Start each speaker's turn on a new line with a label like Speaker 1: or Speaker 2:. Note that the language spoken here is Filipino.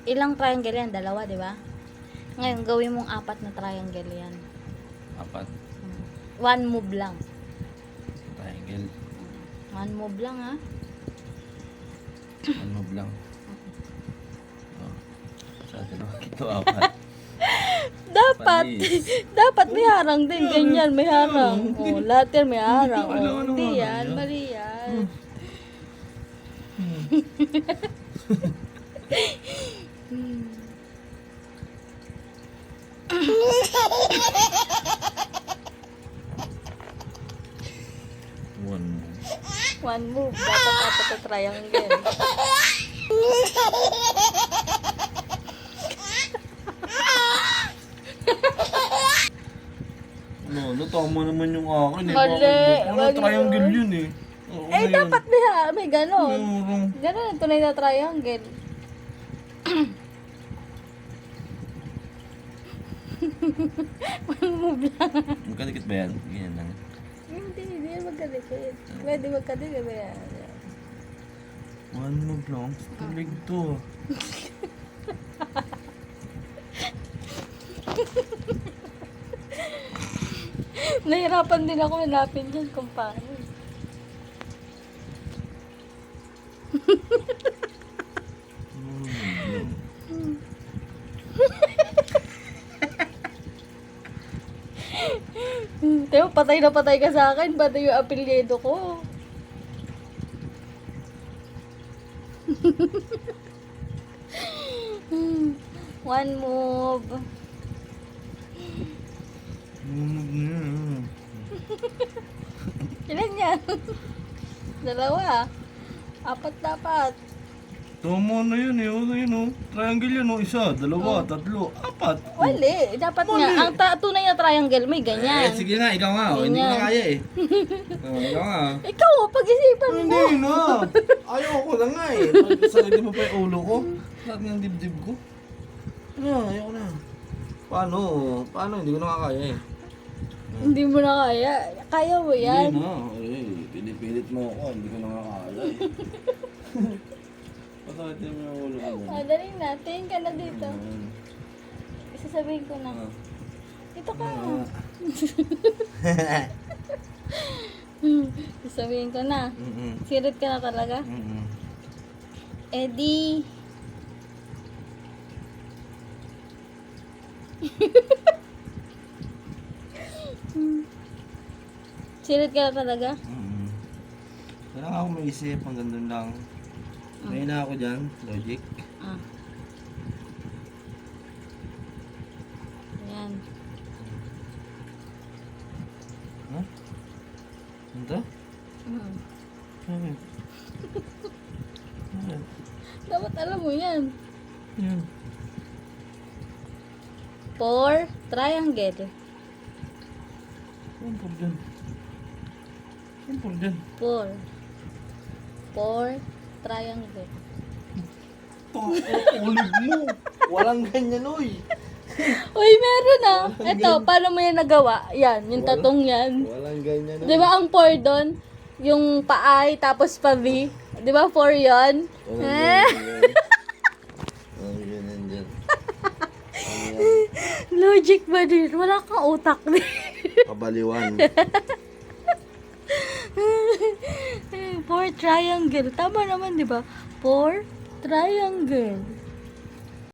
Speaker 1: Ilang triangle yan? Dalawa, di ba? Ngayon, gawin mong 4 na triangle yan.
Speaker 2: 4.
Speaker 1: One move lang.
Speaker 2: Triangle.
Speaker 1: One move lang, ha?
Speaker 2: Ano lang. Oh. Sa dalawa ito 4.
Speaker 1: Dapat,
Speaker 2: Panis.
Speaker 1: dapat may harang din. Ganyan, may harang. Oh, lahat yan may harang.
Speaker 2: Hindi ko
Speaker 1: Oh,
Speaker 2: alam
Speaker 1: hindi
Speaker 2: ano
Speaker 1: yan,
Speaker 2: yan.
Speaker 1: mali yan.
Speaker 2: One.
Speaker 1: One move. Dapat 4 na triangle.
Speaker 2: No, tama naman yung akin eh.
Speaker 1: Mali,
Speaker 2: Bakit? Ano
Speaker 1: mali
Speaker 2: triangle
Speaker 1: yun.
Speaker 2: yun eh. Oo,
Speaker 1: Eh,
Speaker 2: ano yun?
Speaker 1: dapat may ganon.
Speaker 2: Meron.
Speaker 1: Ganon ang tunay na triangle. One move lang.
Speaker 2: Magkadikit ba yan? Ganyan lang.
Speaker 1: Hindi yan magkadikit. Pwede magkadikit ba yan?
Speaker 2: One move lang. Tulig to.
Speaker 1: Nahirapan din ako hanapin dyan kung paano. Teo, patay na patay ka sa akin. Pati yung apelyido ko. One move. Ilan yan? 2. 4 dapat.
Speaker 2: Tama na yun eh. Ano yun oh. Triangle yun oh. 1, 2, 3, 4.
Speaker 1: Wali. Dapat
Speaker 2: Mali.
Speaker 1: nga. Ang tunay na triangle may ganyan.
Speaker 2: Sige nga, ikaw nga. Oh. Hindi ko
Speaker 1: Ganyan.
Speaker 2: na kaya eh. Ikaw nga.
Speaker 1: Ikaw, pag-isipan mo.
Speaker 2: Hindi na. Ayoko na nga eh. Sarili mo pa yung ulo ko. Lahat ng dibdib ko. Ayoko na. Paano? Paano? Hindi ko na kaya eh.
Speaker 1: Hindi mo na kaya. Kaya mo yan.
Speaker 2: Hindi na. Pinipilit mo ako. Hindi ko na kaya eh. Patawatin mo yung ulo ko.
Speaker 1: Dali na. Tingin ka na dito. Isasabihin ko na. Dito ka. Isasabihin ko na. Sirit ka na talaga. Eddie. Sirit ka na talaga.
Speaker 2: Kailangan ako maisip. Ang ganda lang. May na ako dyan. Logic.
Speaker 1: Ah. Yan.
Speaker 2: Ha? Ito?
Speaker 1: Mm.
Speaker 2: Bakit? Bakit?
Speaker 1: Dapat alam mo yan.
Speaker 2: Yan.
Speaker 1: 4 triangle.
Speaker 2: Yan po dyan. Yan po dyan.
Speaker 1: 4 triangle.
Speaker 2: Ulig mo. Walang ganyan, oy.
Speaker 1: Uy, meron ah. Ito, paano mo yan nagawa? Yan, yung tatong yan.
Speaker 2: Walang ganyan,
Speaker 1: Di ba ang 4 doon? Yung pa-I, tapos pa-V. Di ba 4 yun?
Speaker 2: Walang ganyan dyan.
Speaker 1: Logic ba din? Wala kang utak din.
Speaker 2: Kabaliwan.
Speaker 1: 4 triangle. Tama naman, di ba? 4 triangle.